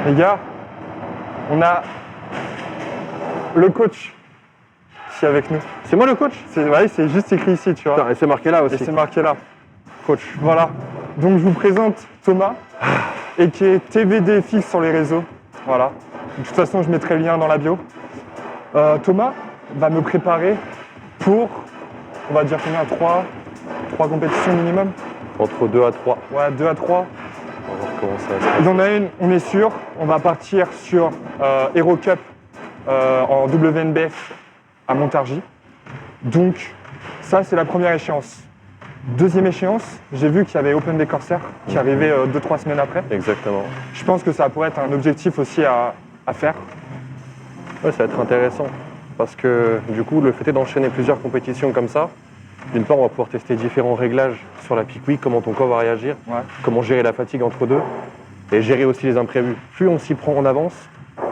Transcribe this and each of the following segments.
Les gars, on a le coach ici avec nous. C'est moi le coach? Ouais, c'est juste écrit ici, tu vois. Putain, et c'est marqué là aussi. Et c'est marqué là. Coach. Voilà. Donc je vous présente Thomas, et qui est TVDFX sur les réseaux. Voilà. De toute façon, je mettrai le lien dans la bio. Thomas va me préparer pour, on va dire combien, 3 compétitions minimum. Entre 2 à 3. Ouais, 2 à 3. On va voir comment ça va se passer. Il y en a une, on est sûr. On va partir sur Hero Cup en WNBF à Montargis. Donc, ça, c'est la première échéance. Deuxième échéance, j'ai vu qu'il y avait Open des Corsaires qui arrivait 2-3 semaines après. Exactement. Je pense que ça pourrait être un objectif aussi à faire. Ouais, ça va être intéressant. Parce que du coup, le fait est d'enchaîner plusieurs compétitions comme ça. D'une part, on va pouvoir tester différents réglages sur la peak week, comment ton corps va réagir, comment gérer la fatigue entre deux, et gérer aussi les imprévus. Plus on s'y prend en avance,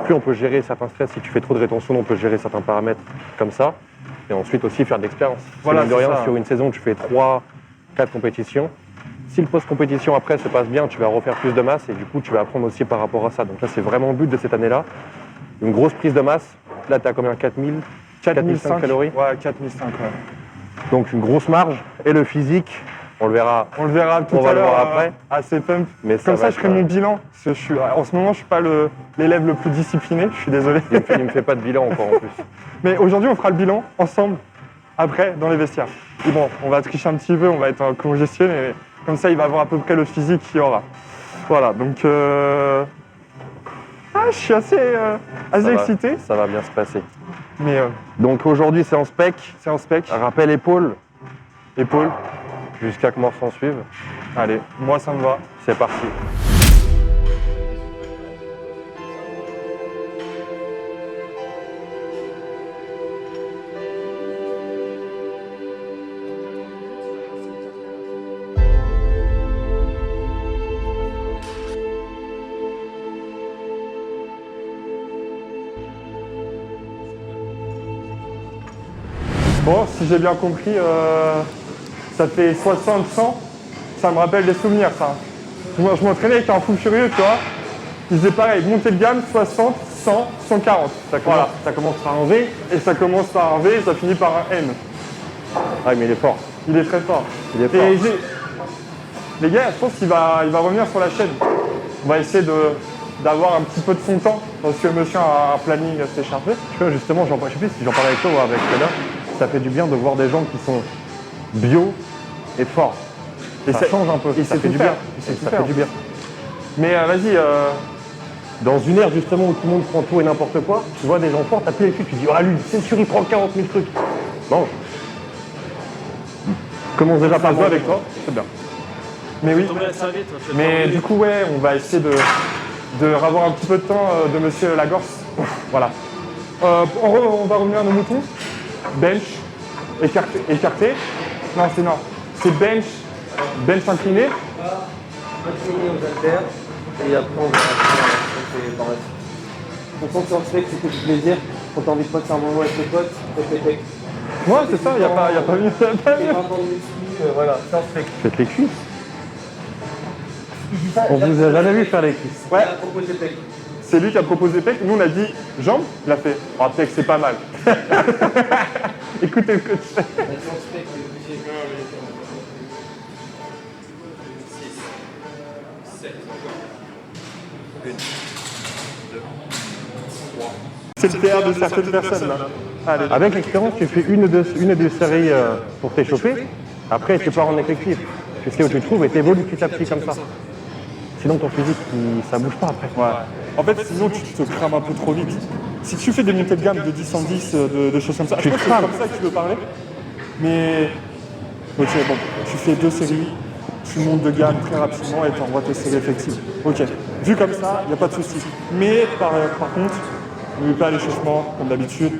plus on peut gérer certains stress. Si tu fais trop de rétention, on peut gérer certains paramètres comme ça. Et ensuite aussi faire de l'expérience. Voilà, de rien, ça. sur une saison, tu fais 3-4 compétitions. Si le post-compétition après se passe bien, tu vas refaire plus de masse et du coup, tu vas apprendre aussi par rapport à ça. Donc là, c'est vraiment le but de cette année-là. Une grosse prise de masse. Là, tu as combien? 4005 calories? Ouais, 4005, ouais. Donc une grosse marge. Et le physique, on le verra. On le verra tout On va à le l'heure voir après. assez pump. Mais Comme ça, je ferai mon bilan. Parce que en ce moment, je ne suis pas l'élève le plus discipliné. Je suis désolé. Il ne me fait pas de bilan encore en plus. Mais aujourd'hui, on fera le bilan ensemble, après, dans les vestiaires. Et bon, on va tricher un petit peu, on va être congestionné, mais comme ça, il va avoir à peu près le physique qu'il y aura. Voilà, donc... je suis assez excité. Ça va bien se passer. Mais Donc aujourd'hui, c'est en spec. c'est en spec. Rappel épaule, Épaule. jusqu'à que mort s'en suive. Allez, moi, ça me va. C'est parti. Bon, si j'ai bien compris, ça fait 60-100. Ça me rappelle des souvenirs, ça. Moi, je m'entraînais avec un fou furieux, tu vois. Il faisait pareil, montée de gamme, 60, 100, 140. Ça commence par un V. Et ça commence par un V et ça finit par un N. Ah, mais il est fort. Il est très fort. Il est fort. Et les gars, je pense qu'il va revenir sur la chaîne. On va essayer d'avoir un petit peu de son temps, parce que monsieur a un planning assez chargé. Tu vois, justement, je sais plus si j'en parlais avec toi ou avec Léna, ça fait du bien de voir des gens qui sont bio et forts. Et Ça change un peu, il ça sait fait tout du faire. bien. Il sait tout Ça faire. fait du bien. Mais vas-y, Dans une ère justement où tout le monde prend tout et n'importe quoi, tu vois des gens forts, t'appuies avec lui, tu dis ah lui, c'est sûr, il prend 40 000 trucs. Mange. Commence déjà par ça se voit avec toi, c'est bien. Mais oui, mais du coup, ouais, on va essayer de revoir un petit peu de temps de monsieur Lagorce. Voilà. On va revenir à nos moutons. Bench, écarté. Non, c'est bench incliné. Incliné aux haltères et après on va passer par la suite. On sent sur le steak, c'est tout du plaisir. Quand t'as envie de passer un moment avec tes potes, faites les pecs. Ouais, c'est ça, y a pas mieux. Fais 20 ans de muscu, voilà, c'est un steak. Faites les cuisses. On vous a jamais vu faire les cuisses. Ouais, À propos des pecs. c'est lui qui a proposé pec. Nous, on a dit jambes. Il a fait, oh, pec, c'est pas mal. Écoutez le coach. La séance steak, j'ai bien américain. 6, 7, 1, 2, 3. C'est le PR de certaines personnes, là. Allez. Avec l'expérience, tu fais une ou deux séries pour t'échauffer. Après, tu pars en effectif. Tu sais où tu te trouves et tu évolues petit à petit comme ça. Sinon, ton physique, ça bouge pas après. Ouais. En fait, sinon, tu te crames un peu trop vite. Si tu fais des montées de gamme de 10 en 10, de choses comme ça, je pense que c'est comme ça que tu veux parler. Mais, ok, bon, tu fais 2 séries, tu montes de gamme très rapidement et tu envoies tes séries effectives. Ok, vu comme ça, il n'y a pas de souci. Mais par contre, n'oublie pas l'échauffement, comme d'habitude.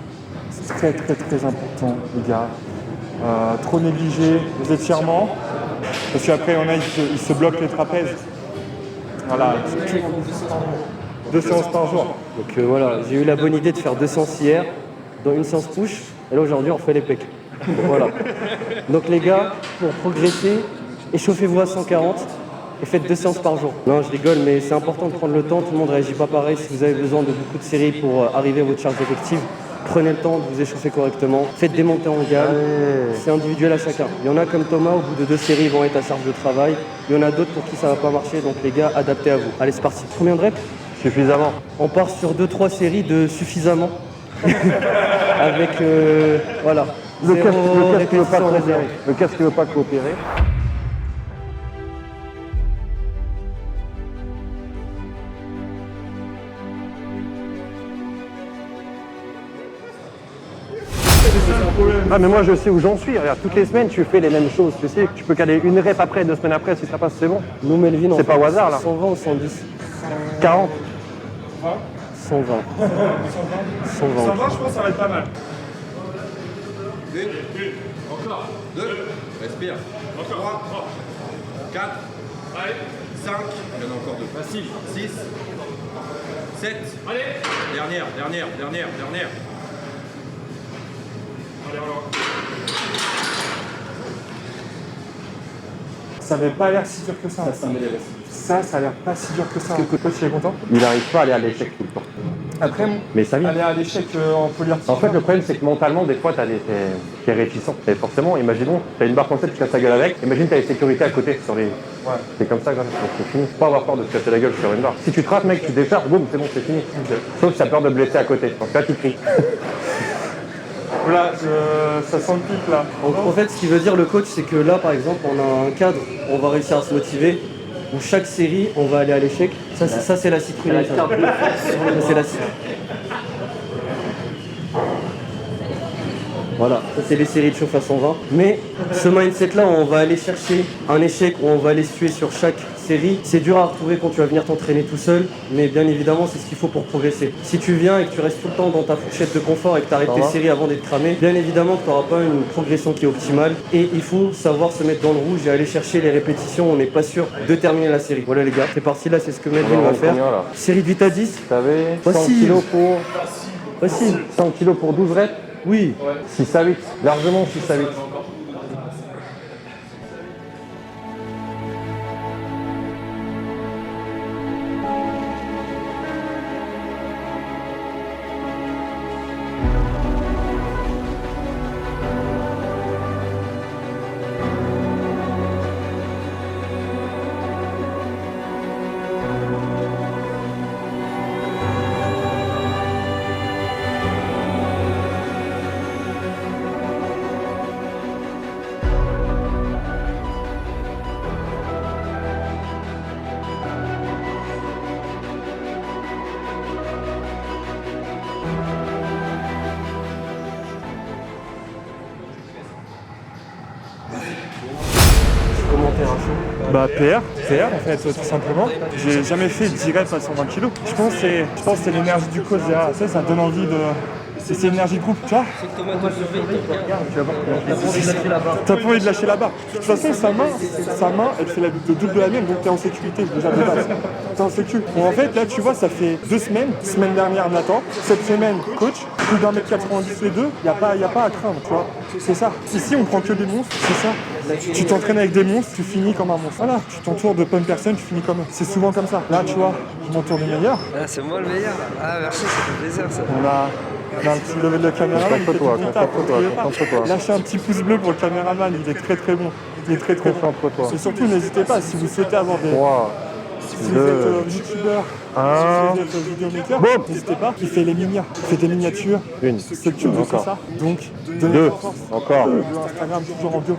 C'est très très très important, les gars. Trop négligé les étirements, parce qu'après, on a, ils se bloquent les trapèzes. Voilà, 2 séances par jour. Donc voilà, j'ai eu la bonne idée de faire 2 séances hier, dont une séance push, et là aujourd'hui on refait les pecs. Donc, voilà. Donc les gars, pour progresser, échauffez-vous à 140 et faites 2 séances par jour. Non, je rigole, mais c'est important de prendre le temps. Tout le monde ne réagit pas pareil. Si vous avez besoin de beaucoup de séries pour arriver à votre charge effective, prenez le temps de vous échauffer correctement. Faites des montées en gamme. C'est individuel à chacun. Il y en a comme Thomas, au bout de 2 séries, ils vont être à charge de travail. Il y en a d'autres pour qui ça ne va pas marcher. Donc les gars, adaptez à vous. Allez, c'est parti. Combien de reps? Suffisamment. On part sur 2-3 séries de suffisamment. Avec, voilà. Le casque ne veut pas répétition coopérer. réservée. Le casque ne veut pas coopérer. Ah mais moi je sais où j'en suis, regarde, toutes les semaines tu fais les mêmes choses, tu sais, tu peux caler une rep après, 2 semaines après, si ça passe c'est bon. Nous, Melvin, C'est pas au hasard là. 120 ou 110? 40. 120. 120. 120, je pense que ça va être pas mal. Encore. 2. Respire. 3. 4. 5. Il y en a encore 2. Facile. 6. 7. Allez. Dernière. Ça avait pas l'air si dur que ça. Ça a l'air pas si dur que ça. Le coach, il est content. Il n'arrive pas à aller à l'échec tout le temps. Après, Mais ça vient. aller à l'échec en polyarticulation. En fait, le problème, c'est que mentalement, des fois, t'es réticent. Et forcément, imaginons, t'as une barre comme ça, tu casses la gueule avec. Imagine, t'as les sécurités à côté sur les. Ouais. C'est comme ça, quand c'est fini. Faut pas avoir peur de se casser la gueule sur une barre. Si tu te rates, mec, tu décharges, boum, c'est bon, c'est fini. Sauf si t'as peur de blesser à côté. Donc là, tu cries. Voilà, ça sent le pic là. En fait, ce qui veut dire le coach, c'est que là, par exemple, on a un cadre, on va réussir à se motiver, où chaque série, on va aller à l'échec. Ça c'est la citronnière. Ça, c'est la citronnière. Voilà, ça c'est les séries de chauffe à 120. Mais ce mindset-là, on va aller chercher un échec où on va aller se tuer sur chaque série. C'est dur à retrouver quand tu vas venir t'entraîner tout seul, mais bien évidemment, c'est ce qu'il faut pour progresser. Si tu viens et que tu restes tout le temps dans ta fourchette de confort et que tu arrêtes tes séries avant d'être cramé, bien évidemment que tu n'auras pas une progression qui est optimale. Et il faut savoir se mettre dans le rouge et aller chercher les répétitions. On n'est pas sûr de terminer la série. Voilà les gars, c'est parti, là c'est ce que Melvin va faire. Combien, là Série de 8 à 10. T'avais 100 Facile. kilos pour. Facile. 100 kilos pour 12 reps. Oui. 6 à 8. Largement 6 à 8. Commentaire à chaud. Bah PR en fait, tout simplement. J'ai jamais fait 10 reps à 120 kg. Je pense que c'est l'énergie du coach derrière. Ça donne envie de. C'est l'énergie de groupe, tu vois. T'as pas envie de lâcher la barre. De toute façon, sa main, elle fait le double de la mienne, donc t'es en sécurité, déjà de base. T'es en sécu. Bon, en fait, là, tu vois, ça fait 2 semaines. Semaine dernière, Nathan. Cette semaine, coach. Plus d'un mètre 90 les deux. Y a pas à craindre, tu vois. C'est ça. Ici, on prend que des monstres, c'est ça. Tu t'entraînes avec des monstres, tu finis comme un monstre. Voilà, tu t'entoures de bonnes personnes, tu finis comme eux. C'est souvent comme ça. Là, tu vois, je m'entoure des meilleurs. Ah, c'est moi le meilleur. Ah, merci, ça fait plaisir ça. On a un petit level de caméraman. Concentre-toi. Lâchez un petit pouce bleu pour le caméraman, il est très très bon. Il est très très bon. Concentre-toi. Et surtout, n'hésitez pas, si vous souhaitez avoir des. 3, Si vous êtes youtubeur, si vous êtes vidéomaker, n'hésitez pas. Il fait les miniatures. Il fait des miniatures. Une. C'est le tube, c'est ça. Donc, donnez Deux. la force. Encore. Le Instagram, toujours en bio.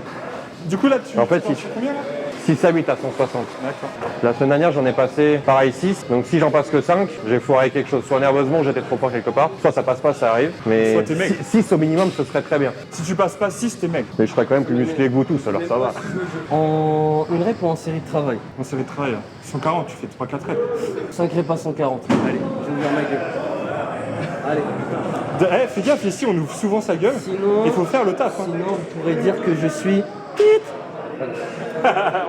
Du coup, là, tu. En fait, tu penses combien là 6 à 8 à 160. D'accord. La semaine dernière, j'en ai passé pareil 6. Donc si j'en passe que 5, j'ai foiré quelque chose. Soit nerveusement, j'étais trop fort quelque part. Soit ça passe pas, ça arrive. Mais Soit t'es maigre. 6 au minimum, ce serait très bien. Si tu passes pas 6, t'es maigre. Mais je serais quand même plus musclé que vous tous, alors ça va. En une rep ou en série de travail? Bon, ça va être travail. 140, tu fais 3-4 reps. 5 reps à 140. Allez, je vais ouvrir ma gueule. Allez. Fais gaffe, ici, on ouvre souvent sa gueule. Sinon- Il faut faire le taf. Hein. Sinon, vous pourrez dire que je suis...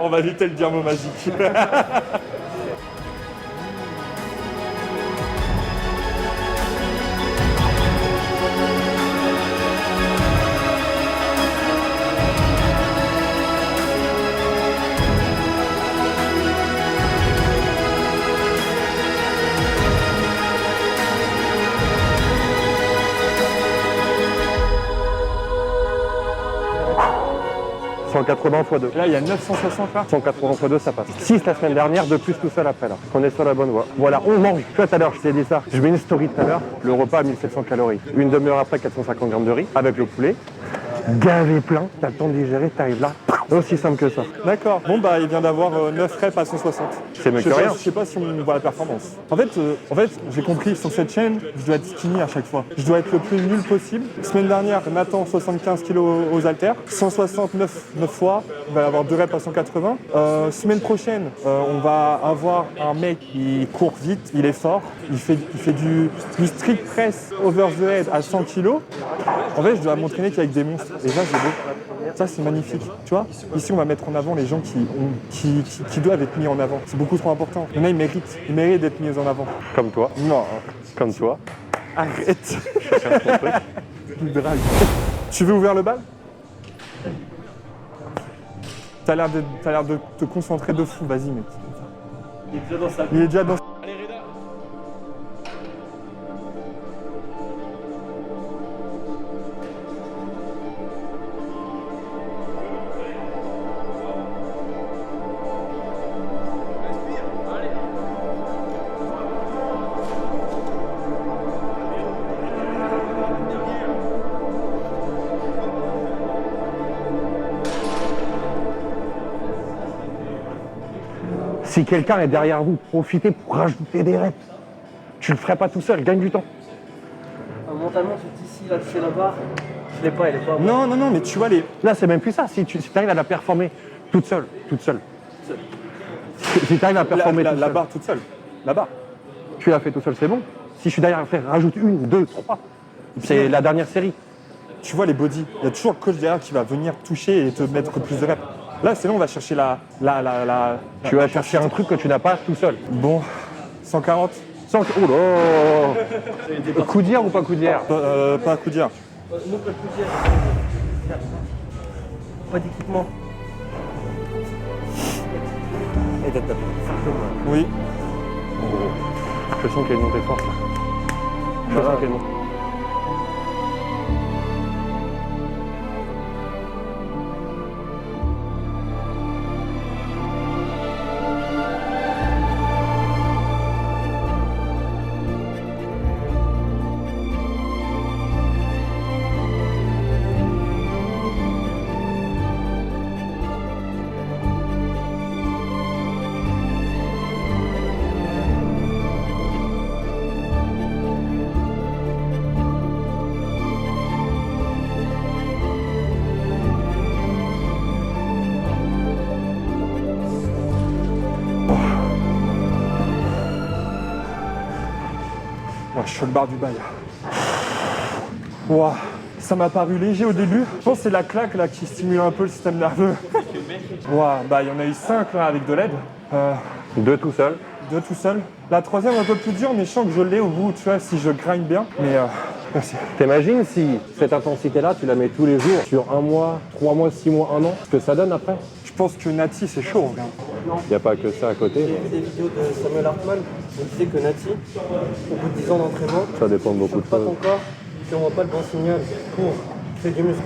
On va éviter le dire mot magique. 180 x 2. Et là, il y a 960 là. 180 x 2, ça passe. 6 la semaine dernière, de plus tout seul après là. On est sur la bonne voie. Voilà, on mange. Tu vois, tout à l'heure, je t'ai dit ça. Je mets une story tout à l'heure. Le repas à 1700 calories. Une demi-heure après, 450 grammes de riz avec le poulet. Gavé plein, t'as le temps de digérer, t'arrives là. Aussi simple que ça. D'accord. Bon, bah, il vient d'avoir 9 reps à 160. C'est mieux Je sais que pas- rien. Je sais pas si on voit la performance. En fait, j'ai compris, sur cette chaîne, je dois être skinny à chaque fois. Je dois être le plus nul possible. Semaine dernière, Nathan, 75 kg aux haltères, 169 9 fois, il va avoir 2 reps à 180. Semaine prochaine, on va avoir un mec qui court vite, il est fort, il fait du strict press over the head à 100 kg. En fait, je dois m'entraîner qu'avec des monstres. Et ça, c'est beau. Ça, c'est magnifique. Tu vois, ici, on va mettre en avant les gens qui doivent être mis en avant. C'est beaucoup trop important. Il y en a, ils méritent d'être mis en avant. Comme toi. Non, Comme toi. arrête. Tu dragues. Tu veux ouvrir le bal? T'as l'air de te concentrer de fou. Vas-y, mec. Il est déjà dans sa Il est déjà dans... Si quelqu'un est derrière vous, profitez pour rajouter des reps. Tu le ferais pas tout seul, gagne du temps. Mentalement, tu te dis si là, tu fais la barre, je l'ai pas, elle est pas. Non, mais tu vois les... Là, c'est même plus ça. Si tu arrives à la performer toute seule. Si tu arrives à performer toute La seule, barre toute seule. La barre. tu l'as fait tout seul, c'est bon. Si je suis derrière, frère, rajoute 1, 2, 3. C'est la dernière série. Tu vois les body. Il y a toujours le coach derrière qui va venir toucher et te mettre plus de reps. Là, c'est là on va chercher Tu vas chercher un truc que tu n'as pas tout seul. Bon, 140. Oh là. Coup d'hier ou pas coup d'hier? Pas à coup dire. Nous, pas de coup dire. Pas d'équipement. Oui. Je sens qu'elle montait forte. Je sens qu'elle monte. Ouais, je suis le bar du bail. Ouah, ça m'a paru léger au début. Je pense que c'est la claque là qui stimule un peu le système nerveux. Ouah, bah il y en a eu 5 là avec de l'aide. 2 tout seul. 2 tout seul. La troisième un peu plus dure, mais je sens que je l'ai au bout, tu vois, si je grind bien. Mais merci. T'imagines si cette intensité-là, tu la mets tous les jours sur 1 mois, 3 mois, 6 mois, 1 an, ce que ça donne après? Je pense que Nati c'est chaud. Regarde. Il n'y a pas que ça à côté. J'ai vu des vidéos de Samuel Hartmann, on disait que Nati, au bout de 10 ans d'entraînement, Ça dépend de beaucoup de pas choses. ton corps, si on voit pas le bon signal pour créer du muscle.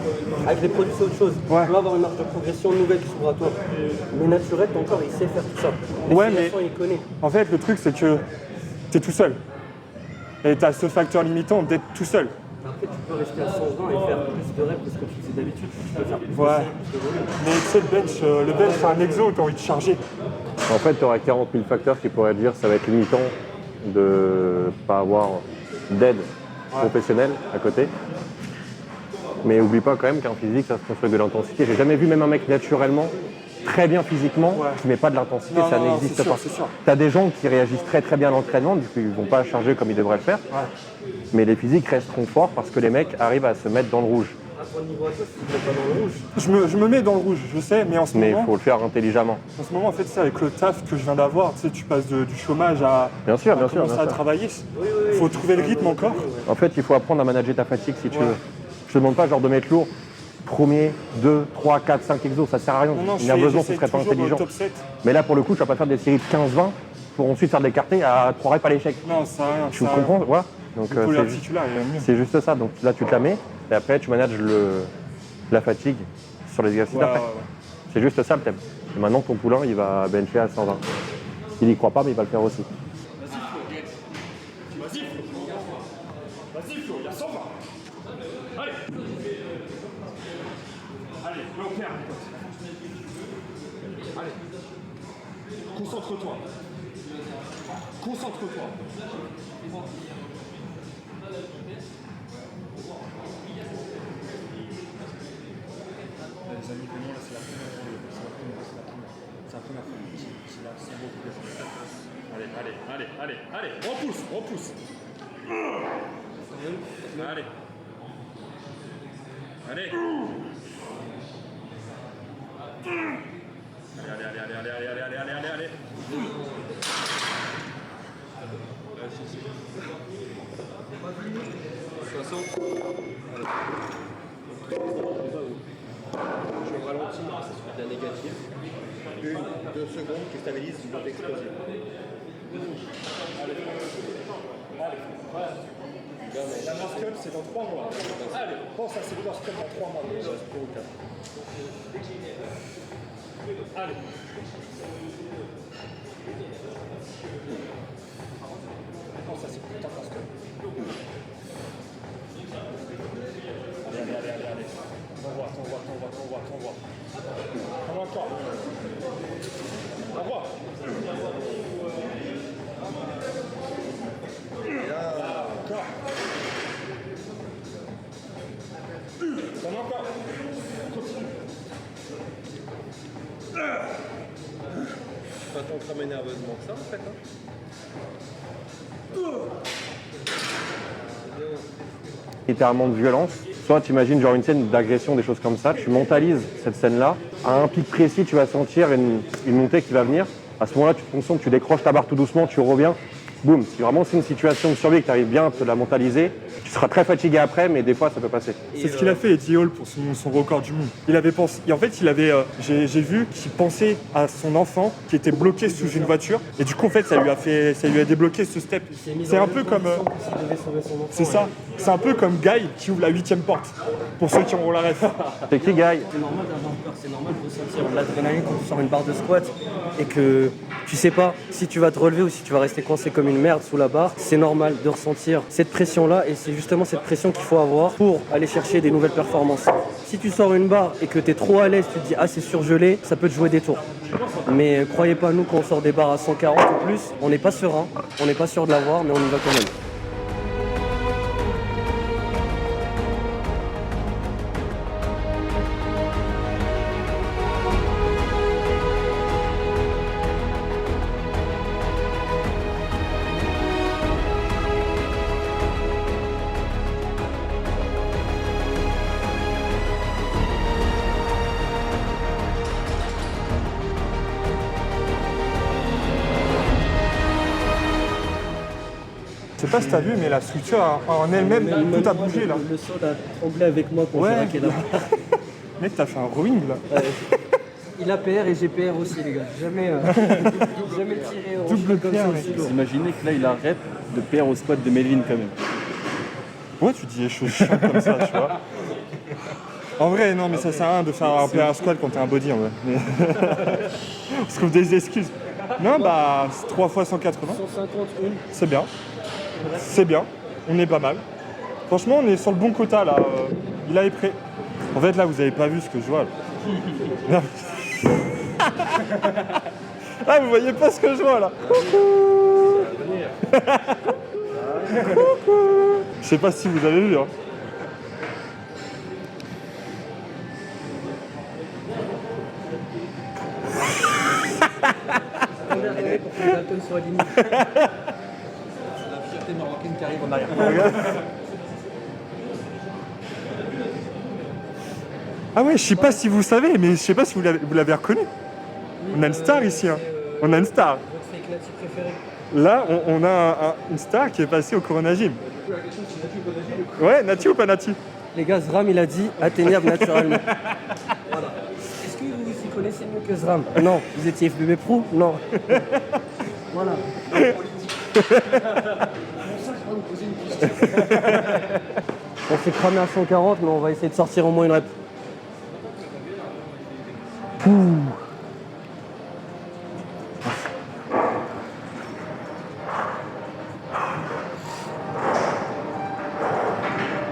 Avec les produits, c'est autre chose. Ouais. Tu vas avoir une marge de progression nouvelle qui s'ouvre à toi. Mais naturel, ton corps, il sait faire tout ça. Ouais, L'estimation, il connaît. En fait, le truc c'est que t'es tout seul. Et t'as ce facteur limitant d'être tout seul. Après, tu peux rester à 120 et faire plus de reps que ce que tu faisais d'habitude. Tu peux faire plus de Ouais. séries, plus de volume. Mais tu sais, le bench c'est un exo, t'as envie de charger. En fait, tu auras 40 000 facteurs qui pourraient te dire que ça va être limitant de ne pas avoir d'aide professionnelle à côté. Mais oublie pas quand même qu'en physique, ça se construit de l'intensité. J'ai jamais vu même un mec naturellement, très bien physiquement, qui met pas de l'intensité, Non, ça non, n'existe c'est sûr, pas. c'est sûr. Tu as des gens qui réagissent très très bien à l'entraînement, du coup ils vont pas charger comme ils devraient le faire. Mais les physiques resteront forts parce que les mecs arrivent à se mettre dans le rouge. À ton niveau à toi, si tu ne pas dans le rouge, Je me mets dans le rouge, je sais, mais en ce Mais il moment, faut le faire intelligemment. en fait, c'est avec le taf que je viens d'avoir, tu sais, tu passes du chômage à Bien sûr, bien sûr, commencer bien à sûr. travailler. Il faut trouver le rythme encore. En fait, il faut apprendre à manager ta fatigue si tu veux. Je te demande pas genre de mettre lourd. Premier, 2, 3, 4, 5 exos, ça sert à rien. Non, Nerveusement, ce j'essaie serait pas toujours intelligent. top 7. Mais là, pour le coup, tu vas pas faire des séries de 15-20 pour ensuite faire des écartés à 3 reps à l'échec. Non, ça a rien. Tu comprends, voilà. Donc Le pôle c'est juste- articulaire, il est mieux. c'est juste ça. Donc là, tu te la mets et après, tu manages la fatigue sur les exercices Ouais, d'après. ouais, ouais. C'est juste ça le thème. Et maintenant, ton poulain, il va bencher à 120. Il n'y croit pas, mais il va le faire aussi. Vas-y, Flo, il y a 120. Allez. Allez, le au clair, allez. Concentre-toi. Concentre-toi. Les amis, vraiment, là, c'est la première fois. C'est la première fois. C'est là, c'est beau. Allez. Repousse. Allez. Allez. Je ralentis la négative. 1-2 secondes qui stabilise une note explosive. La mascotte, c'est dans 3 mois. Allez, pense à cette mascotte dans 3 mois. Allez. Pense à cette putain de mascotte. Allez. T'envoies. Comment encore? Envoie. Encore. Encore. Continue. Pas tant cramer nerveusement que ça en fait. Hein. Littéralement de violence. Soit tu imagines genre une scène d'agression, des choses comme ça, tu mentalises cette scène-là. À un pic précis, tu vas sentir une montée qui va venir. À ce moment-là, tu te concentres, tu décroches ta barre tout doucement, tu reviens. Boum. Si vraiment c'est une situation de survie et que tu arrives bien à te la mentaliser, tu seras très fatigué après, mais des fois ça peut passer. C'est ce qu'il a fait Eddie Hall pour son record du monde. Il avait pensé, et en fait, j'ai vu qu'il pensait à son enfant qui était bloqué sous une voiture, et du coup, en fait, ça lui a débloqué ce step. C'est un peu comme, c'est ça. C'est un peu comme Guy qui ouvre la 8e porte. Pour ceux qui auront la ref. C'est qui, Guy? C'est normal d'avoir peur, c'est normal de ressentir de l'adrénaline quand tu sors une barre de squat et que tu sais pas si tu vas te relever ou si tu vas rester coincé comme une merde sous la barre. C'est normal de ressentir cette pression-là et c'est justement cette pression qu'il faut avoir pour aller chercher des nouvelles performances. Si tu sors une barre et que tu es trop à l'aise, tu te dis ah c'est surgelé, ça peut te jouer des tours. Mais croyez pas, nous quand on sort des barres à 140 ou plus, on n'est pas serein, on n'est pas sûr de l'avoir, mais on y va quand même. Je sais pas si t'as vu, mais la structure en elle-même, tout a bougé là. Le sol a tremblé avec moi quand j'ai raqué là. Mec, t'as fait un rowing là. Il a PR et j'ai PR aussi les gars. Jamais tiré au Double comme PR, ça mec. aussi lourd. Vous imaginez que là, il a rep de PR au squat de Melvin quand même. Ouais, tu dis les choses chiantes comme ça, tu vois. En vrai, non, mais ça sert à rien de faire un PR squat quand t'es un body en vrai. Mais... on se trouve des excuses. Non, bah, 3 fois 180. 151. C'est bien. C'est bien. On est pas mal. Franchement, on est sur le bon quota là. Il est prêt. En fait, là, vous avez pas vu ce que je vois. Là. Ah, vous voyez pas ce que je vois là. Coucou. Coucou. Je sais pas si vous avez vu. Hein. Pour que les atomes soient alignés. La fierté marocaine qui arrive en arrière. Ah ouais, je sais pas si vous savez, mais je sais pas si vous l'avez reconnu. On a une star ici. Hein. On a une star. Votre fake Nati préféré? Là, on a une star qui est passée au Corona Gym. Ouais, Nati ou pas Nati? Les gars, Zram il a dit atteignable naturellement. Voilà. Est-ce que vous y connaissez mieux que Zram? Non. Vous étiez FBB Pro? Non. Voilà. On s'est cramé à 140, mais on va essayer de sortir au moins une rep.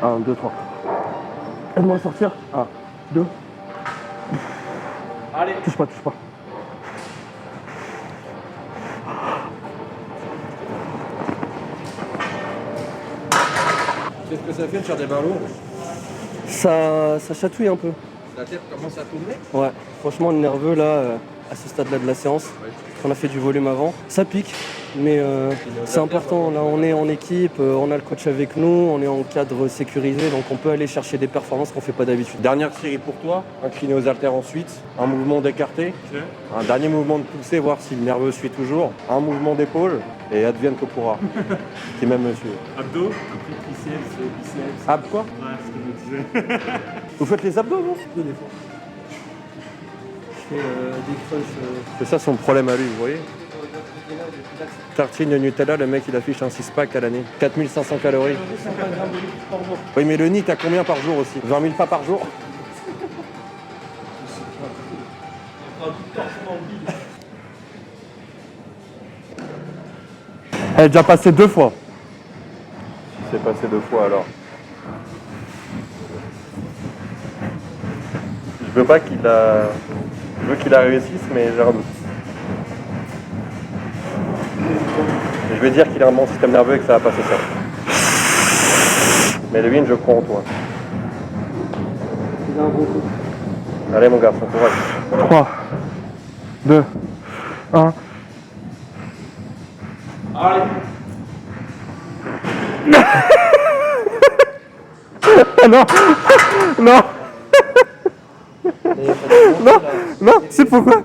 Un, deux, trois. Aide-moi à sortir. 1, 2. Allez. Touche pas, touche pas. Qu'est-ce que ça fait de faire des mains lourdes? Ça chatouille un peu. La tête commence à tourner? Ouais, franchement, le nerveux, là, à ce stade-là de la séance, on a fait du volume avant, ça pique, mais c'est important. Là, on est en équipe, on a le coach avec nous, on est en cadre sécurisé, donc on peut aller chercher des performances qu'on ne fait pas d'habitude. Dernière série pour toi, incliné aux haltères ensuite, un mouvement d'écarté, un dernier mouvement de poussée, voir si le nerveux suit toujours, un mouvement d'épaule et advienne que pourra. Qui même monsieur. Abdos, après biceps. Ab quoi? Ouais, ce que je disais. Vous faites les abdos, vous? Des fois. Je fais des crunchs. C'est ça son problème à lui, vous voyez? Tartine de Nutella, le mec il affiche un 6-pack à l'année. 4500 calories. Oui, mais le nid, t'as combien par jour aussi? 20 000 pas par jour? Elle est déjà passée 2 fois. C'est passé 2 fois alors. Je veux pas qu'il a... Je veux qu'il la réussisse, mais j'ai un doute. Et je vais dire qu'il a un bon système nerveux et que ça va passer ça. Mais Levin, je crois en toi. Il a un bon coup. Allez mon garçon, courage. 3, 2, 1. Allez. Non. Non. Non. Non. C'est pourquoi?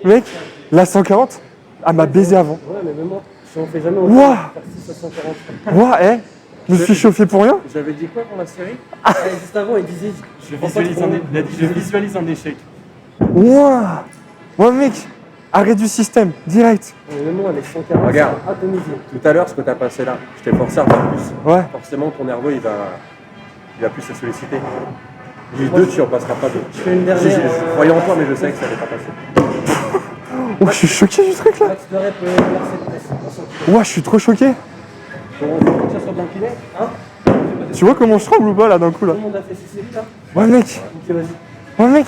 Mec, la 140, elle m'a baisé avant. Ouais, mais même moi, si on fait jamais autant, Ouah. faire 6 à 140. Ouah, je me suis chauffé pour rien. J'avais dit quoi pour la série? Juste avant, il disait... Je visualise un échec. Ouah. Ouais, mec, arrêt du système, direct. Mais même moi, les 140, Regarde. c'est atomisé. Tout à l'heure, ce que t'as passé là, je t'ai forcé à faire plus. Ouais. Forcément, ton nerveux, il va plus se solliciter. J'ai eu 2, tu en passeras pas 2. Je fais une dernière... Croyez en toi, mais je sais que ça n'allait pas passer. Oh, je suis choqué du truc là. Max de rep, Larsen press. Ouah, je suis trop choqué. On peut partir sur de l'incliné, hein? Tu vois comment je tremble ou pas là d'un coup là? Tout le monde a fait ses séries là? Ouais, mec. Ok, vas-y. Ouais, mec.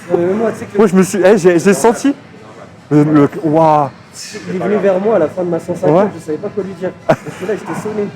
Non, mais même moi, tu sais que Moi, je me suis. J'ai senti. Waouh. il est venu vers moi à la fin de ma 150, Ouais. je savais pas quoi lui dire. Parce que là, j'étais sonné.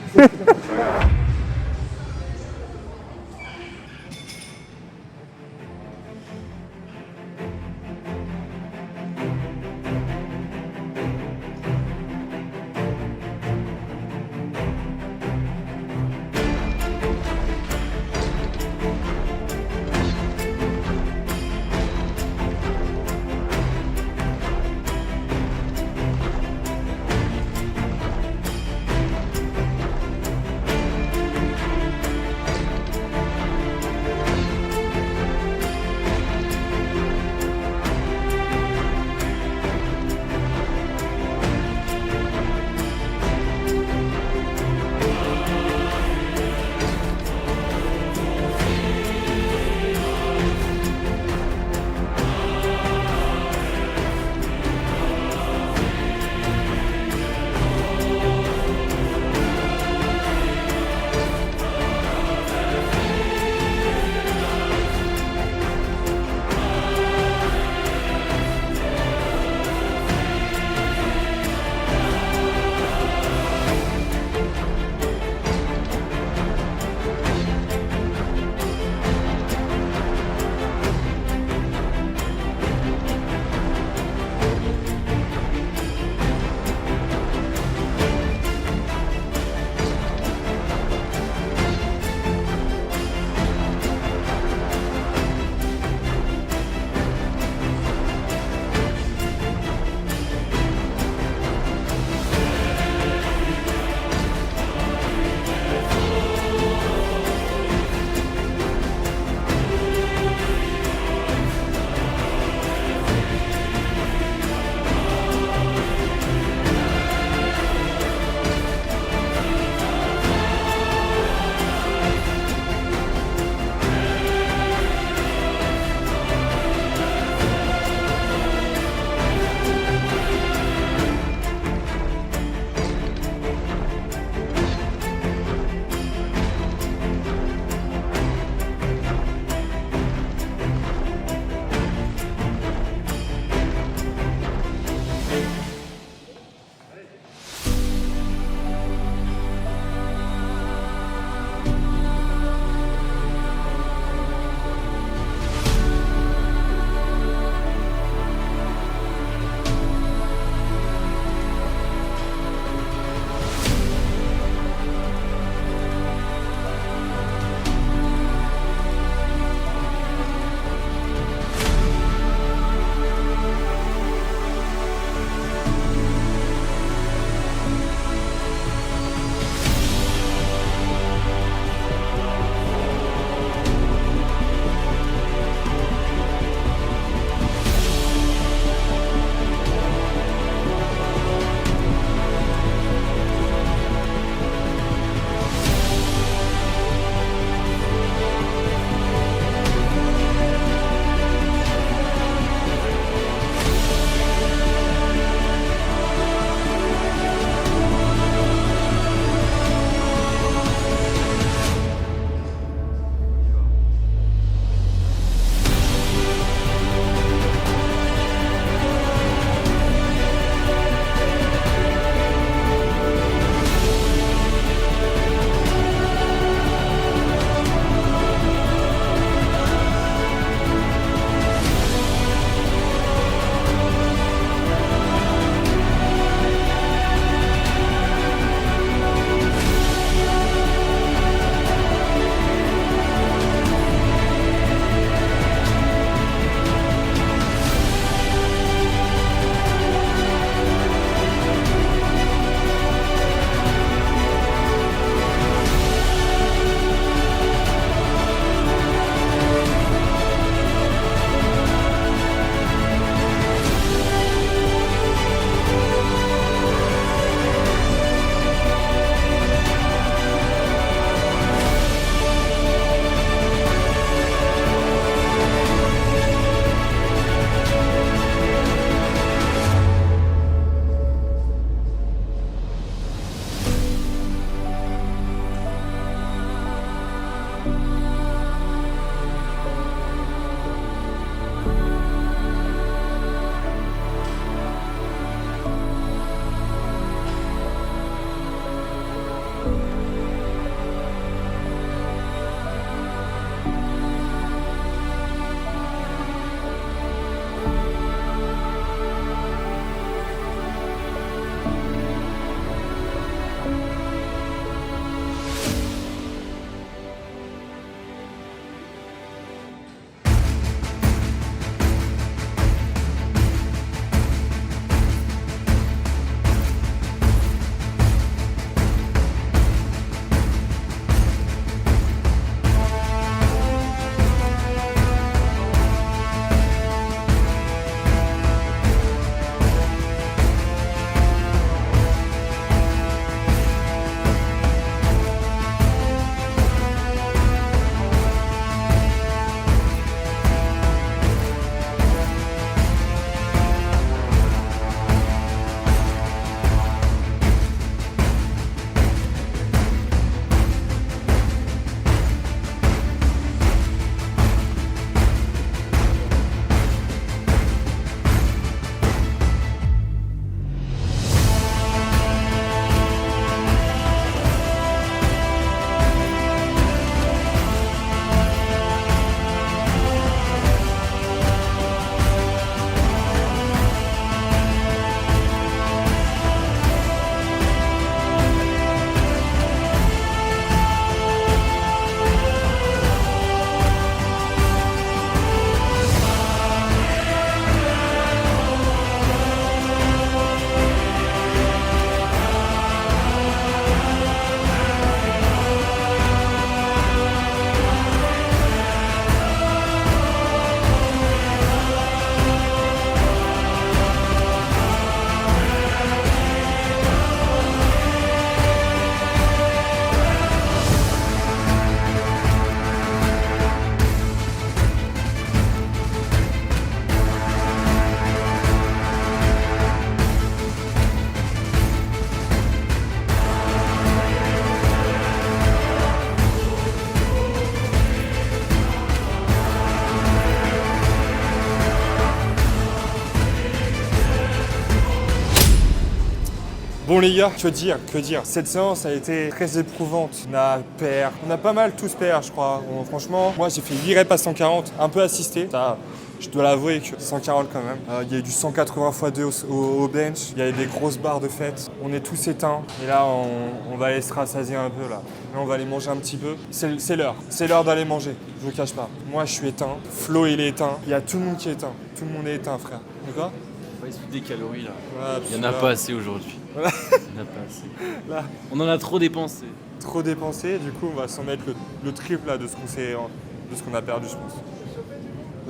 Bon les gars, que dire. Cette séance a été très éprouvante. On a pas mal tous PR, je crois. Franchement, moi j'ai fait 8 reps à 140, un peu assisté. Ça, je dois l'avouer que 140 quand même. Il y a eu du 180 x 2 au bench. Il y a eu des grosses barres de fête. On est tous éteints. Et là, on va aller se rassasier un peu là. Là, on va aller manger un petit peu. C'est l'heure. C'est l'heure d'aller manger. Je vous cache pas. Moi, je suis éteint. Flo, il est éteint. Il y a tout le monde qui est éteint. Tout le monde est éteint, frère. D'accord ? On va expliquer des calories là. Voilà, Il n'y en a pas assez aujourd'hui. Voilà. Il n'y en a pas assez. Là. On en a trop dépensé. Trop dépensé. Du coup, on va s'en mettre le triple là, de ce qu'on a perdu, je pense.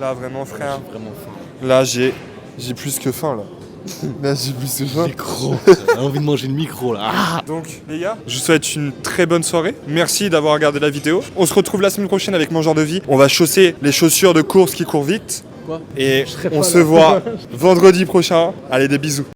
Là, vraiment, frère. J'ai vraiment faim. Là, j'ai plus que faim, là. Là, j'ai plus que faim. Micro. J'ai envie de manger le micro là. Ah. Donc, les gars, je vous souhaite une très bonne soirée. Merci d'avoir regardé la vidéo. On se retrouve la semaine prochaine avec Mangeur de Vie. On va chausser les chaussures de course qui courent vite. Quoi ? Et on se voit vendredi prochain. Allez, des bisous.